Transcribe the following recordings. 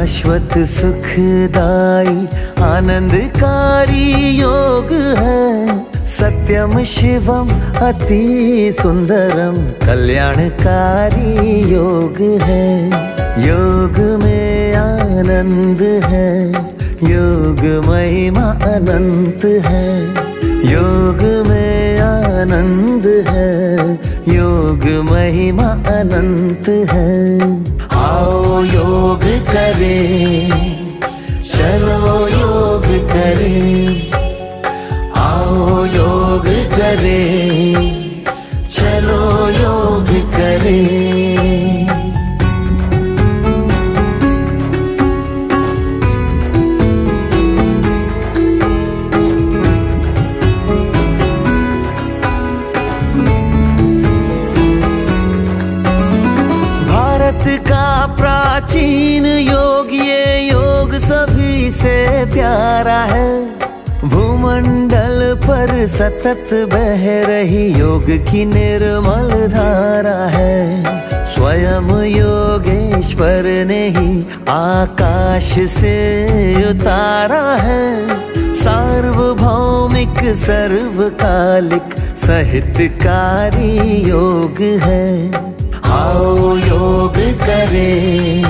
शाश्वत सुखदाई आनंदकारी योग है। सत्यम शिवम अति सुंदरम कल्याणकारी योग है। योग में आनंद है, योग महिमा अनंत है। योग में आनंद है, योग महिमा अनंत है। आओ योग करें, चलो योग करें। आओ योग करें, चलो योग करें। भारत का प्राचीन योग, ये योग सभी से प्यारा है। भूमंडल पर सतत बह रही योग की निर्मल धारा है। स्वयं योगेश्वर ने ही आकाश से उतारा है। सार्वभौमिक सर्वकालिक साहित्यकारी योग है। आओ योग करें,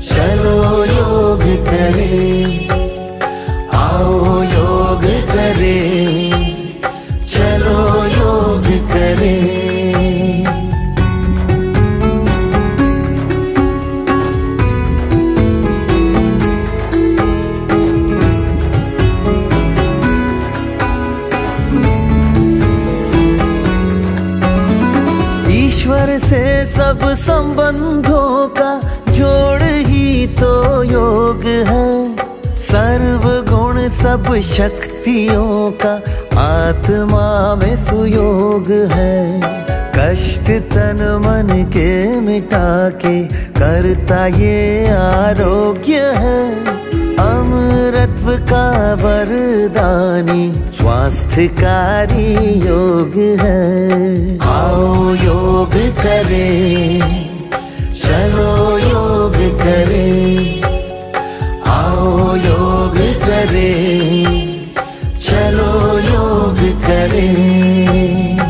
चलो योग करें। आओ योग करें, चलो योग करें। ईश्वर से सब संबंधों का जोड़ ही तो योग है। सर्व गुण सब शक्तियों का आत्मा में सुयोग है। कष्ट तन मन के मिटा के करता ये आरोग्य है। अमरत्व का वरदानी स्वास्थ्यकारी योग है। आओ योग करें, चलो योग करें। आओ योग करें, चलो योग करें।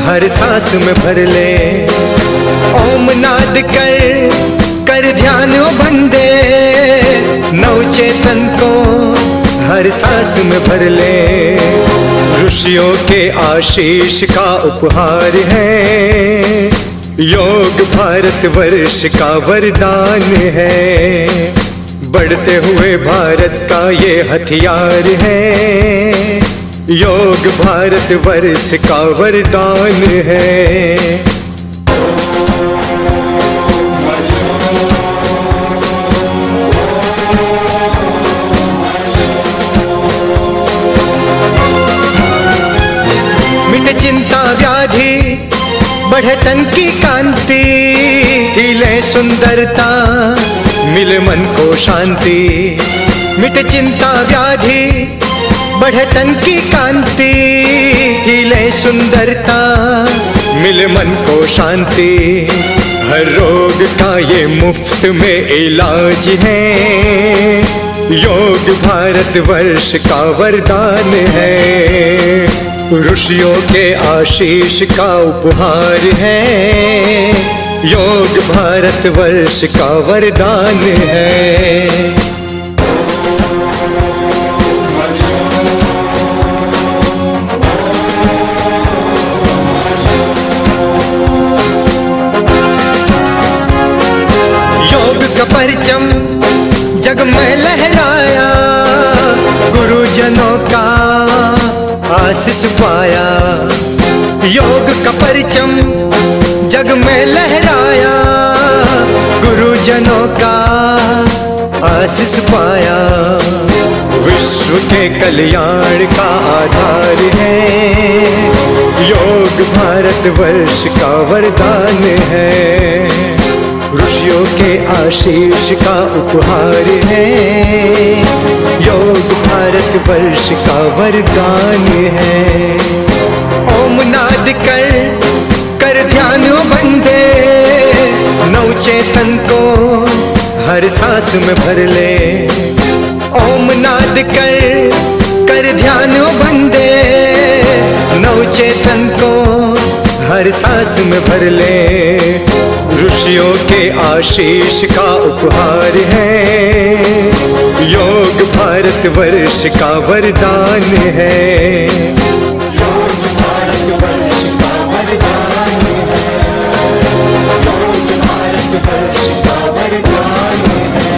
हर सांस में भर ले। ओम नाद कर ध्यान बंदे, नव चेतन को हर सांस में भर ले। ऋषियों के आशीष का उपहार है, योग भारत वर्ष का वरदान है। बढ़ते हुए भारत का ये हथियार है, योग भारत वर्ष का वरदान है। मिट चिंता व्याधि, बढ़े तन की कांति, खिले सुंदरता, मिले मन को शांति। मिट चिंता व्याधि, बढ़े तन की कांति, खिले सुंदरता, मिले मन को शांति। हर रोग का ये मुफ्त में इलाज है, योग भारत वर्ष का वरदान है। ऋषियों के आशीष का उपहार है, योग भारतवर्ष का वरदान है। योग का परचम जग में लहराया, गुरुजनों का आशीष पाया। योग का परचम जग में लहराया, गुरुजनों का आशीष पाया। विश्व के कल्याण का आधार है, योग भारतवर्ष का वरदान है। ऋषियों के आशीष का उपहार है, योग भारतवर्ष का वरदान है। ओम नाद कर ध्यान बंदे, नव चेतन को हर सांस में भर ले। ओम नाद कर ध्यान बंदे, नव चेतन को हर सांस में भर ले। ऋषियों के आशीष का उपहार है, योग भारतवर्ष का वरदान है। योग भारतवर्ष का वरदान है, योग भारतवर्ष का वरदान है।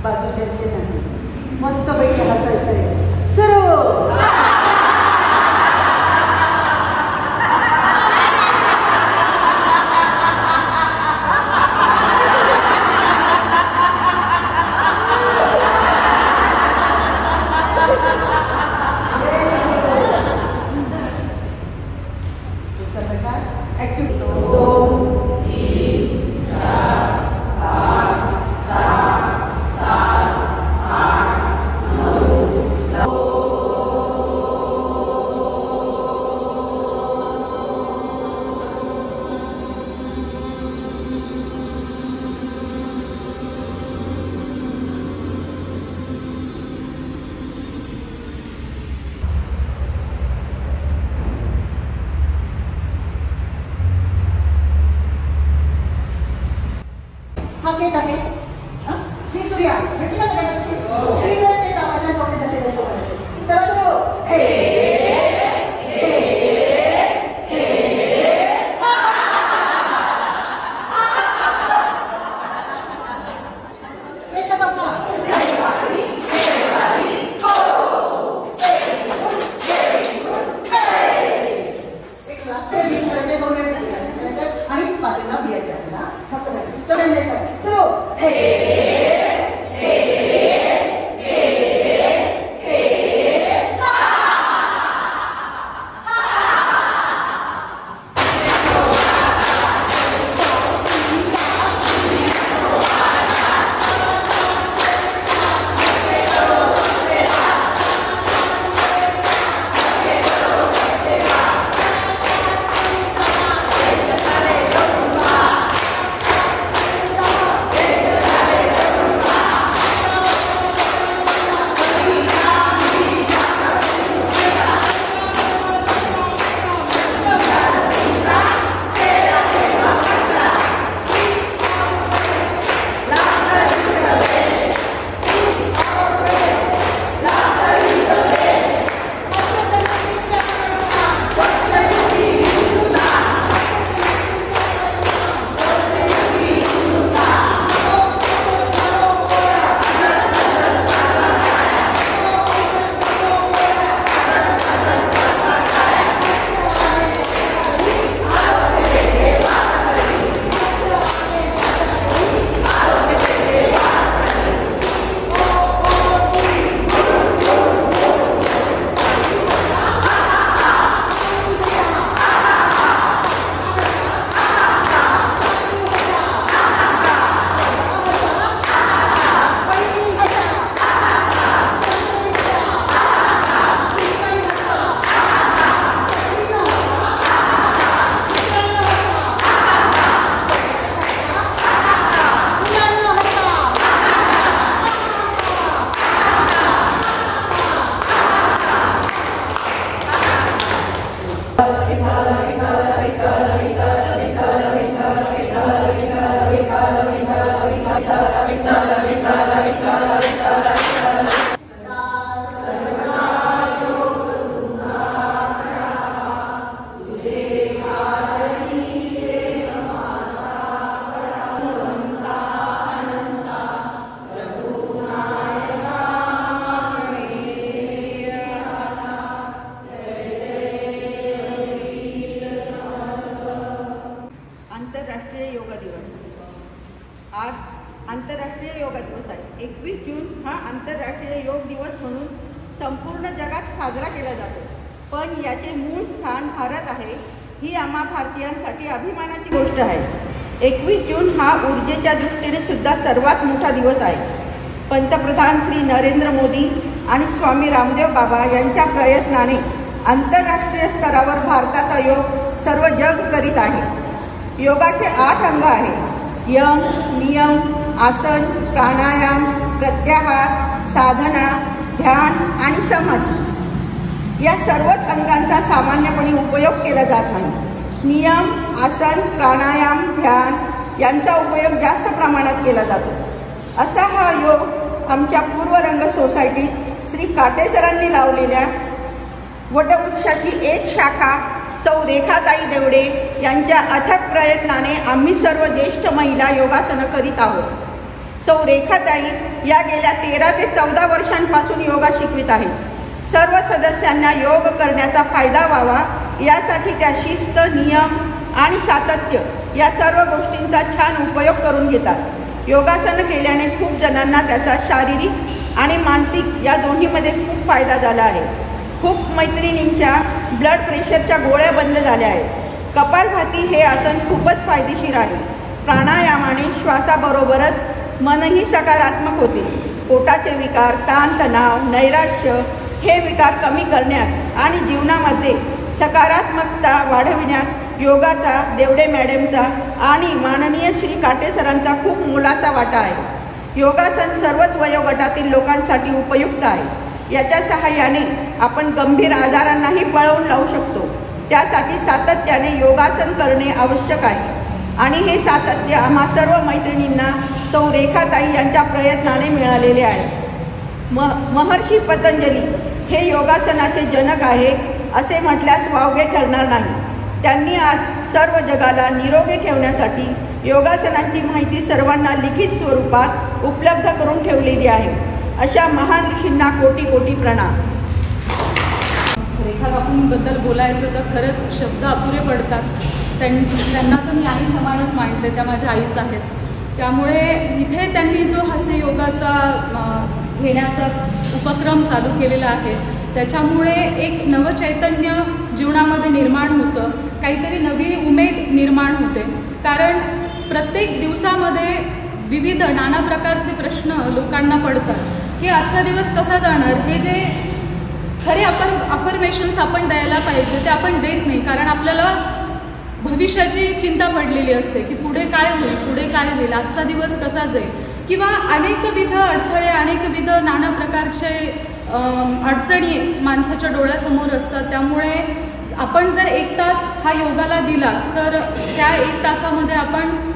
बाजूच्या मस्त पैकी हसायचंय. सुरू. 21 जून हा आंतरराष्ट्रीय योग दिवस म्हणून संपूर्ण जगात साजरा केला जातो, पण याचे मूळ स्थान भारत आहे ही आम्हा भारतीयांसाठी अभिमानाची गोष्ट आहे. 21 जून हा ऊर्जेच्या दृष्टीने सुद्धा सर्वात मोठा दिवस आहे. पंतप्रधान श्री नरेंद्र मोदी आणि स्वामी रामदेव बाबा यांच्या प्रयत्नाने आंतरराष्ट्रीय स्तरावर भारताचा योग सर्व जग करीत आहे. योगाचे 8 अंग आहेत. यम, नियम, आसन, प्राणायाम, प्रत्याहार, साधना, ध्यान आणि समाधी या सर्वच अंगांचा सामान्यपणे उपयोग केला जात नाही. नियम, आसन, प्राणायाम, ध्यान यांचा उपयोग जास्त प्रमाणात केला जातो. असा हा योग आमच्या पूर्वरंग सोसायटीत श्री काटेसरांनी लावलेल्या वटवृक्षाची एक शाखा सौ रेखाताई देवडे यांच्या अथक प्रयत्नाने आम्ही सर्व ज्येष्ठ महिला योगासनं करीत आहोत. सौ रेखाताई या गेल्या 13 ते 14 वर्षांपासून योगा शिकवित आहेत. सर्व सदस्यांना योग करण्याचा फायदा व्हावा यासाठी त्या शिस्त, नियम आणि सातत्य या सर्व गोष्टींचा छान उपयोग करून घेतात. योगासन केल्याने खूप जणांना त्याचा शारीरिक आणि मानसिक या दोन्हीमध्ये खूप फायदा झाला आहे. खूप मैत्रिणींच्या ब्लड प्रेशरच्या गोळ्या बंद झाल्या आहेत. कपालभाती हे आसन खूपच फायदेशीर आहे. प्राणायामाने श्वासाबरोबरच मनही सकारात्मक होते. पोटाचे विकार, ताणतणाव, नैराश्य हे विकार कमी करण्यास आणि जीवनामध्ये सकारात्मकता वाढविण्यात योगाचा, देवडे मॅडमचा आणि माननीय श्री काटेसरांचा खूप मोलाचा वाटा आहे. योगासन सर्वच वयोगटातील लोकांसाठी उपयुक्त आहे. याच्या सहाय्याने आपण गंभीर आजारांनाही पळवून लावू शकतो. त्यासाठी सातत्याने योगासन करणे आवश्यक आहे आणि हे सातत्य आम्हा सर्व मैत्रिणींना सौ रेखाताई यांच्या प्रयत्नाने मिळालेले आहे. महर्षी पतंजली हे योगासनाचे जनक आहे असे म्हटल्यास वावगे ठरणार नाही. त्यांनी आज सर्व जगाला निरोगी ठेवण्यासाठी योगासनांची माहिती सर्वांना लिखित स्वरूपात उपलब्ध करून ठेवलेली आहे. अशा महान ऋषींना कोटी कोटी प्रणाम. रेखा काकूंबद्दल बोलायचं तर खरंच शब्द अपुरे पडतात. त्यांना तर मी आई समानच मानते, त्या माझ्या आईच आहेत. त्यामुळे इथे त्यांनी जो हास्य योगाचा घेण्याचा उपक्रम चालू केलेला आहे त्याच्यामुळे एक नवचैतन्य जीवनामध्ये निर्माण होतं, काहीतरी नवी उमेद निर्माण होते. कारण प्रत्येक दिवसामध्ये विविध नाना प्रकारचे प्रश्न लोकांना पडतात की आजचा दिवस कसा जाणार. हे जे खरे अफर्मेशन्स आपण द्यायला पाहिजे ते आपण देत नाही, कारण आपल्याला भविष्याची चिंता पडलेली असते की पुढे काय होईल, पुढे काय होईल, आजचा दिवस कसा जाईल, किंवा अनेकविध अडथळे, अनेकविध नाना प्रकारचे अडचणी माणसाच्या डोळ्यासमोर असतात. त्यामुळे आपण जर 1 तास हा योगाला दिला तर त्या 1 तासामध्ये आपण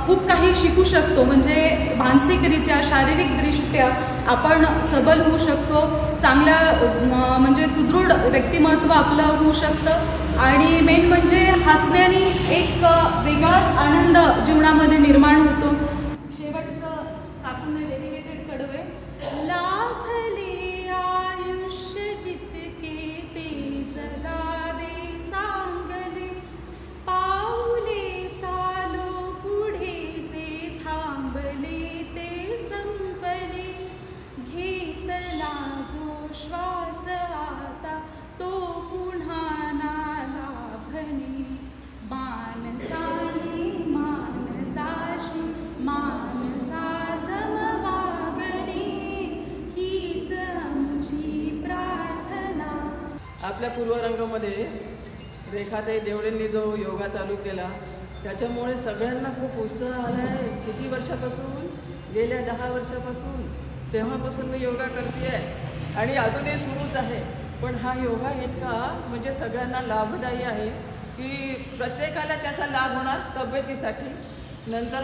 खूप काही शिकू शकतो. म्हणजे मानसिकरित्या, शारीरिकदृष्ट्या आपण सबल होऊ शकतो. चांगल्या म्हणजे सुदृढ व्यक्तिमत्व आपलं होऊ शकतं आणि मेन म्हणजे हसण्याने एक वेगळाच आनंद जीवनामध्ये निर्माण होतो. शेवटचं काकूंना डेडिकेटेड कडवे. लाभले आयुष्य जितके ते जगावे चांगले, पाऊले चालो पुढे जे थांबले ते संपले, घेतला जो श्वास आता तो पुन्हा ना लाभणे, मानसाने मानसाशी मानसा समवागणे, हीच आमची प्रार्थना. आपल्या पूर्वरंगामध्ये रेखाताई देवडेंनी जो योगा चालू केला त्याच्यामुळे सगळ्यांना खूप उत्साह आला आहे. किती वर्षापासून? गेल्या 10 वर्षापासून. तेव्हापासून मी योगा करते आहे आणि अजूनही सुरूच आहे. पण हा योगा इतका म्हणजे सगळ्यांना लाभदायी आहे की प्रत्येकाला त्याचा लाभ होणार. तब्येतीसाठी, नंतर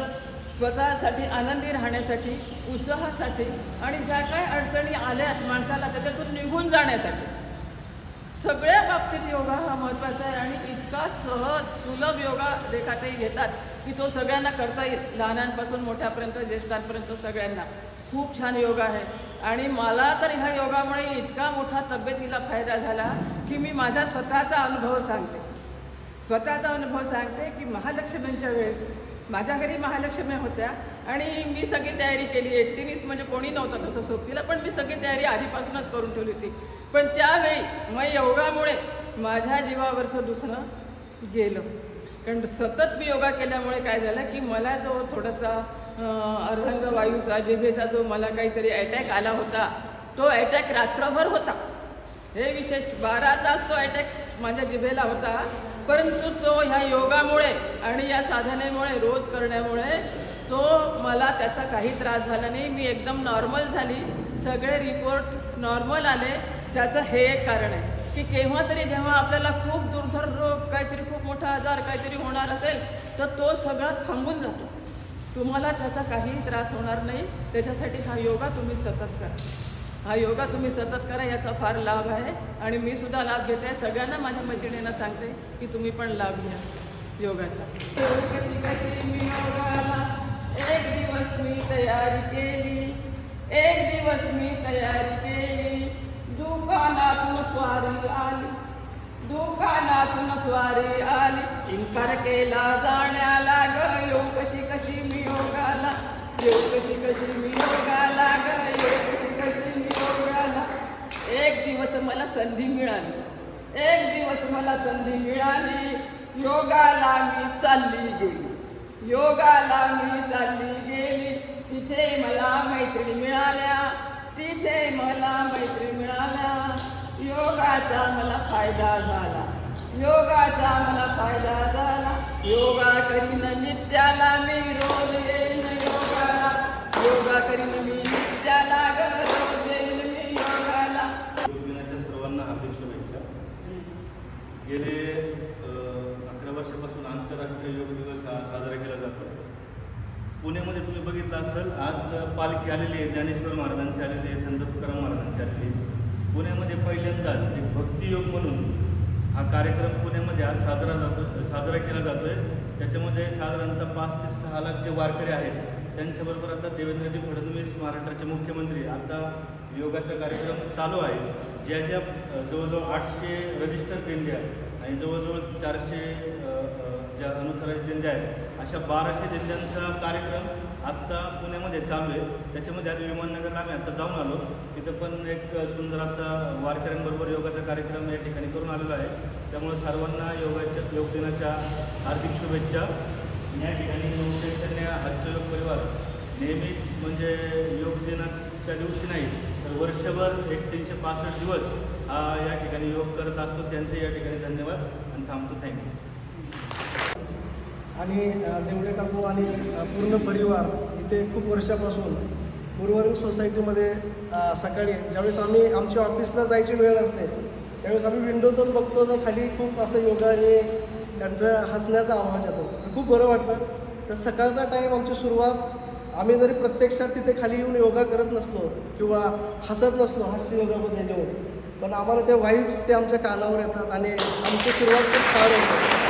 स्वतःसाठी आनंदी राहण्यासाठी, उत्साहासाठी आणि ज्या काही अडचणी आल्यात माणसाला त्याच्यातून निघून जाण्यासाठी, सगळ्या बाबतीत योगा हा महत्त्वाचा आहे. आणि इतका सहज सुलभ योगा रेखाताई घेतात की तो सगळ्यांना करता येईल, लहानांपासून मोठ्यापर्यंत, ज्येष्ठांपर्यंत सगळ्यांना. खूप छान योगा आहे आणि मला तर ह्या योगामुळे इतका मोठा तब्येतीला फायदा झाला की मी माझा स्वतःचा अनुभव सांगते की महालक्ष्मींच्या वेळेस माझ्या घरी महालक्ष्मी होत्या आणि मी सगळी तयारी केली. एकटीनेच म्हणजे कोणी नव्हतं तसं सोबतीला, पण मी सगळी तयारी आधीपासूनच करून ठेवली होती. पण त्यावेळी मग योगामुळे माझ्या जीवावरचं दुखणं गेलं. कारण सतत मी योगा केल्यामुळे काय झालं की मला जो थोडासा अर्धांग वायूचा जिभेचा जो मला काहीतरी अटॅक आला होता, तो अटॅक रात्रभर होता. हे विशेष 12 तास तो अटॅक माझ्या जिभेला होता. परंतु तो ह्या योगामुळे आणि या साधनेमुळे रोज करण्यामुळे तो मला त्याचा काही त्रास झाला नाही. मी एकदम नॉर्मल झाली. सगळे रिपोर्ट नॉर्मल आले. त्याचं हे एक कारण आहे की केव्हा तरी जेव्हा आपल्याला खूप दुर्धर रोग, काहीतरी खूप मोठा आजार काहीतरी होणार असेल तर तो सगळा थांबून जातो. तुम्हाला त्याचा काहीही त्रास होणार नाही. त्याच्यासाठी हा योगा तुम्ही सतत करा. हा योगा तुम्ही सतत करा. याचा फार लाभ आहे आणि मी सुद्धा लाभ घेते. सगळ्यांना माझ्या मैत्रिणींना सांगते की तुम्ही पण लाभ घ्या योगाचा. कशी कशी मी योगाला एक दिवस मी तयारी केली, एक दिवस मी तयारी केली. दुकानातून स्वारी आली, दुकानातून स्वारी आली. इन्कार केला जाण्याला ग, येऊ कशी कशी मी योगाला, येऊ कशी कशी मी योगाला ग, येऊ कशी कशी मी योगाला. एक दिवस मला संधी मिळाली, एक दिवस मला संधी मिळाली. योगाला मी चालली गेली, योगाला मी चालली गेली. तिथे मला मैत्रिणी मिळाल्या, तिथे मला मैत्रिणी मिळाल्या. योगाचा मला फायदा झाला, योगाचा मला फायदा झाला. योगा करीन नित्याला मी रोज येईन योगाला, योगा करीन मी नित्याला ग, रोज येईन मी योगाला. योग दिनाच्या सर्वांना हार्दिक शुभेच्छा. गेले 11 वर्षापासून आंतरराष्ट्रीय योग दिवस हा साजरा केला जातो. पुण्यामध्ये तुम्ही बघितलं असेल, आज पालखी आलेली आहे, ज्ञानेश्वर महाराजांची आलेली आहे, संत तुकाराम महाराजांची आलेली आहे. पुण्यामध्ये पहिल्यांदाच एक भक्तियोग म्हणून हा कार्यक्रम पुण्यामध्ये आज साजरा केला जातोय. त्याच्यामध्ये साधारणतः 5 ते 6 लाख जे वारकरी आहेत त्यांच्याबरोबर आता देवेंद्रजी फडणवीस महाराष्ट्राचे मुख्यमंत्री, आता योगाचा कार्यक्रम चालू आहे. ज्या ज्या जवळजवळ 800 रजिस्टर दिंड्या आणि जवळजवळ 400 ज्या अनुठराज दिंड्या आहेत, अशा 1200 दिंड्यांचा कार्यक्रम आत्ता पुण्यामध्ये चालू आहे. त्याच्यामध्ये आज विमाननगरला आम्ही आत्ता जाऊन आलो. तिथं पण एक सुंदर असा वारकऱ्यांबरोबर योगाचा कार्यक्रम या ठिकाणी करून आलेला आहे. त्यामुळे सर्वांना योग दिनाच्या हार्दिक शुभेच्छा. या ठिकाणी योग चैतन्य हास्य योग परिवार नेहमीच म्हणजे योग दिनाच्या दिवशी नाही तर वर्षभर 365 दिवस हा या ठिकाणी योग करत असतो. त्यांचे या ठिकाणी धन्यवाद आणि थांबतो. थँक्यू. आणि देवडे काकू आणि पूर्ण परिवार इथे खूप वर्षापासून उर्वरित सोसायटीमध्ये सकाळी ज्यावेळेस आम्ही आमच्या ऑफिसला जायची वेळ असते त्यावेळेस आम्ही विंडोतून बघतो तर खाली खूप असं योगा आणि त्यांचा हसण्याचा आवाज येतो. खूप बरं वाटतं. तर सकाळचा टाईम आमची सुरुवात आम्ही जरी प्रत्यक्षात तिथे खाली येऊन योगा करत नसलो किंवा हसत नसलो हास्य योगामध्ये येऊन, पण आम्हाला ते वाईब्स ते आमच्या कानावर येतात आणि आमची सुरुवात खूप छान होते.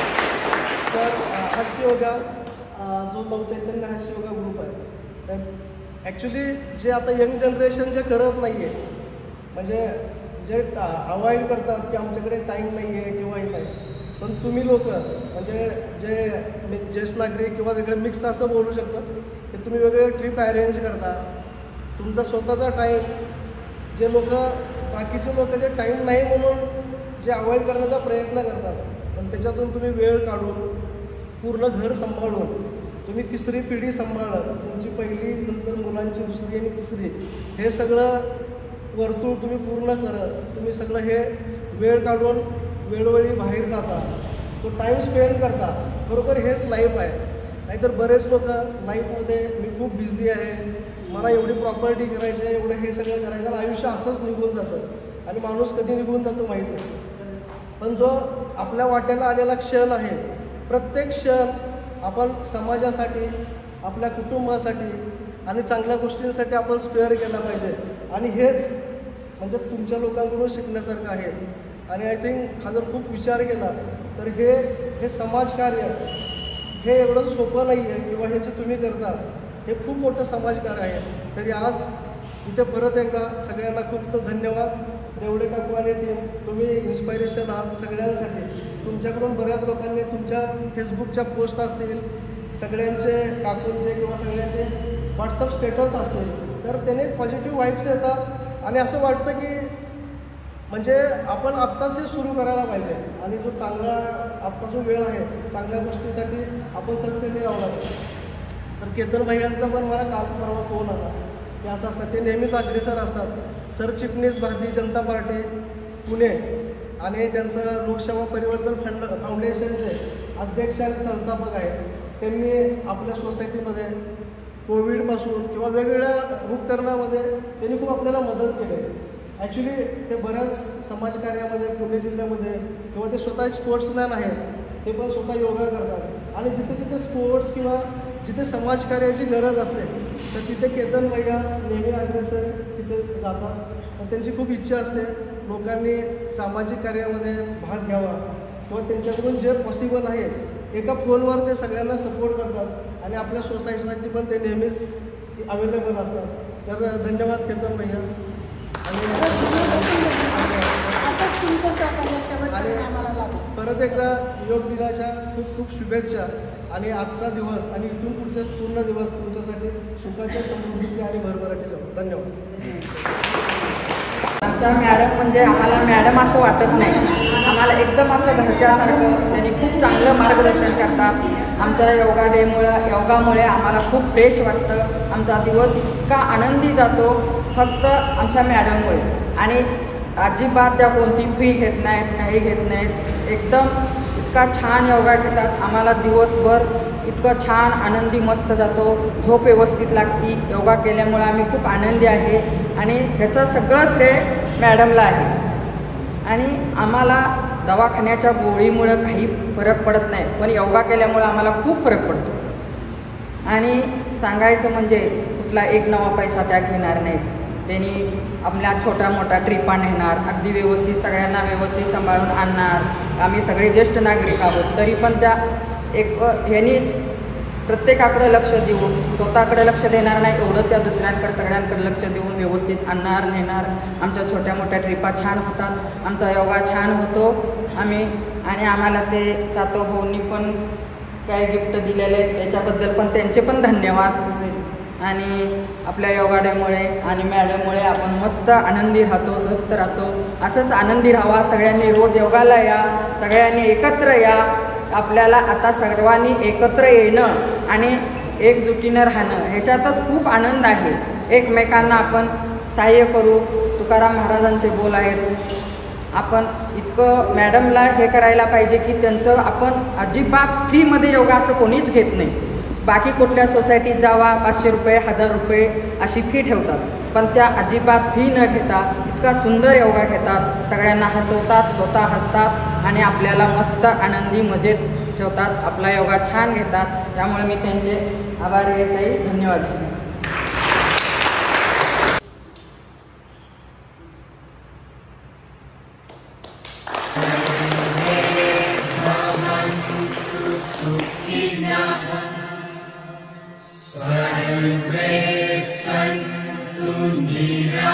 तर हास्य योगा जो नव चैतन्य हास्य योगा ग्रुप आहे, तर ॲक्च्युली जे आता यंग जनरेशन जे करत नाही आहे, म्हणजे जे अवॉइड करतात की आमच्याकडे टाईम नाही आहे किंवा हे नाही, पण तुम्ही लोक म्हणजे जे ज्येष्ठ नागरिक किंवा सगळे मिक्स असं बोलू शकतं की तुम्ही वेगवेगळे ट्रिप अरेंज करता. तुमचा स्वतःचा टाईम, जे लोक बाकीचे लोक जे टाईम नाही म्हणून जे अवॉइड करण्याचा प्रयत्न करतात, पण त्याच्यातून तुम्ही वेळ काढून पूर्ण घर सांभाळून तुम्ही 3री पिढी सांभाळत, तुमची पहिली, नंतर मुलांची 2री आणि 3री, हे सगळं वर्तुळ तुम्ही पूर्ण करत तुम्ही सगळं हे वेळ काढून वेळोवेळी बाहेर जाता, तो टाईम स्पेंड करता. बरोबर हेच लाईफ आहे. नाहीतर बरेच लोक लाईफमध्ये मी खूप बिझी आहे, मला एवढी प्रॉपर्टी करायची आहे, एवढं हे सगळं करायचं, आणि आयुष्य असंच निघून जातं आणि माणूस कधी निघून जातो माहीत नाही. पण जो आपल्या वाट्याला आलेला क्षण आहे, प्रत्येक क्षण आपण समाजासाठी, आपल्या कुटुंबासाठी आणि चांगल्या गोष्टींसाठी आपण स्पेअर केला पाहिजे. आणि हेच म्हणजे तुमच्या लोकांकडून शिकण्यासारखं आहे. आणि आय थिंक हा जर खूप विचार केला तर हे समाजकार्य हे एवढं सोपं नाही आहे, किंवा हे जे तुम्ही करता हे खूप मोठं समाजकार्य आहे. तरी आज इथे परत एकदा सगळ्यांना खूप धन्यवाद. देवडे काकू आणि टीम, तुम्ही इन्स्पायरेशन आहात सगळ्यांसाठी. तुमच्याकडून बऱ्याच लोकांनी तुमच्या फेसबुकच्या पोस्ट असतील, सगळ्यांचे काकूंचे किंवा सगळ्यांचे व्हॉट्सअप स्टेटस असते, तर त्याने पॉझिटिव्ह वाईब्स येतात आणि असं वाटतं की म्हणजे आपण आत्ताच हे सुरू करायला पाहिजे आणि जो चांगला आत्ता जो वेळ आहे चांगल्या गोष्टीसाठी आपण सर्व त्यांनी लावला. तर केतन भैयांचा पण मला काल परवा फोन आला की असं ते नेहमीच अग्रेसर असतात. सरचिटणीस भारतीय जनता पार्टी पुणे आणि त्यांचं लोकसेवा परिवर्तन फाउंडेशनचे अध्यक्ष आणि संस्थापक आहेत. त्यांनी आपल्या सोसायटीमध्ये कोविडपासून किंवा वेगवेगळ्या उपकरणामध्ये त्यांनी खूप आपल्याला मदत केली आहे. ॲक्च्युली ते बऱ्याच समाजकार्यामध्ये पुणे जिल्ह्यामध्ये किंवा ते स्वतः एक स्पोर्ट्समॅन आहेत, ते पण स्वतः योगा करतात आणि जिथे जिथे स्पोर्ट्स किंवा जिथे समाजकार्याची गरज असते तर तिथे केतन भैया नेहमी अग्रेसर तिथे जातात. तर त्यांची खूप इच्छा असते लोकांनी सामाजिक कार्यामध्ये भाग घ्यावा किंवा त्यांच्याकडून जे पॉसिबल आहे एका फोनवर ते सगळ्यांना सपोर्ट करतात आणि आपल्या सोसायटीसाठी पण ते नेहमीच अवेलेबल असतात. तर धन्यवाद केतन भैया. आणि परत एकदा योग दिनाच्या खूप खूप शुभेच्छा आणि आजचा दिवस आणि इथून पुढचे पूर्ण दिवस तुमच्यासाठी सुखाच्या समृद्धीचे आणि भरभराटीचे. धन्यवाद. आमच्या मॅडम म्हणजे आम्हाला मॅडम असं वाटत नाही, आम्हाला एकदम असं घरच्यासारखं त्यांनी खूप चांगलं मार्गदर्शन करतात. आमच्या योगामुळे आम्हाला खूप फ्रेश वाटतं. आमचा दिवस इतका आनंदी जातो फक्त आमच्या मॅडममुळे. आणि अजिबात त्या कोणती फी घेत नाहीत, काही घेत नाहीत. एकदम इतका छान योगा घेतात. आम्हाला दिवसभर इतकं छान आनंदी मस्त जातो. झोप व्यवस्थित लागती. योगा केल्यामुळे आम्ही खूप आनंदी आहे आणि ह्याचं सगळं श्रेय मॅडमला आहे. आणि आम्हाला दवाखान्याच्या गोळीमुळं काही फरक पडत नाही, पण योगा केल्यामुळं आम्हाला खूप फरक पडतो. आणि सांगायचं म्हणजे कुठला एक नवा पैसा त्या घेणार नाहीत. त्यांनी आपल्या छोट्या मोठ्या ट्रिपा नेणार, अगदी व्यवस्थित सगळ्यांना व्यवस्थित सांभाळून आणणार. आम्ही सगळे ज्येष्ठ नागरिक आहोत तरी पण त्या ह्यांनी प्रत्येकाकडे लक्ष देऊन स्वतःकडे लक्ष देणार नाही एवढं त्या दुसऱ्यांकडे सगळ्यांकडे लक्ष देऊन व्यवस्थित आणणार नेणार. आमच्या छोट्या मोठ्या ट्रिपा छान होतात. आमचा योगा छान होतो. आणि आम्हाला ते सातो भाऊंनी पण काय गिफ्ट दिलेले आहेत त्याच्याबद्दल पण त्यांचे पण धन्यवाद. आणि आपल्या योगा डेमुळे आणि मॅडममुळे आपण मस्त आनंदी राहतो, स्वस्थ राहतो. असंच आनंदी राहावा. सगळ्यांनी रोज योगाला या, सगळ्यांनी एकत्र या. आपल्याला आता सर्वांनी एकत्र येणं आणि एकजुटीनं राहणं ह्याच्यातच खूप आनंद आहे. एकमेकांना आपण सहाय्य करू. तुकाराम महाराजांचे बोल आहेत. आपण इतकं मॅडमला हे करायला पाहिजे की त्यांचं आपण अजिबात फ्रीमध्ये योगा असं कोणीच घेत नाही. बाकी कुठल्या सोसायटीत जावा 500 रुपये 1000 रुपये अशी फी ठेवतात, पण त्या अजिबात फी न घेता इतका सुंदर योगा घेतात. सगळ्यांना हसवतात, स्वतः हसतात आणि आपल्याला मस्त आनंदी मजेत ठेवतात. आपला योगा छान घेतात. त्यामुळे मी त्यांचे आभारी आहे. ताई धन्यवाद. सर्वे सन्तु निरामयाः.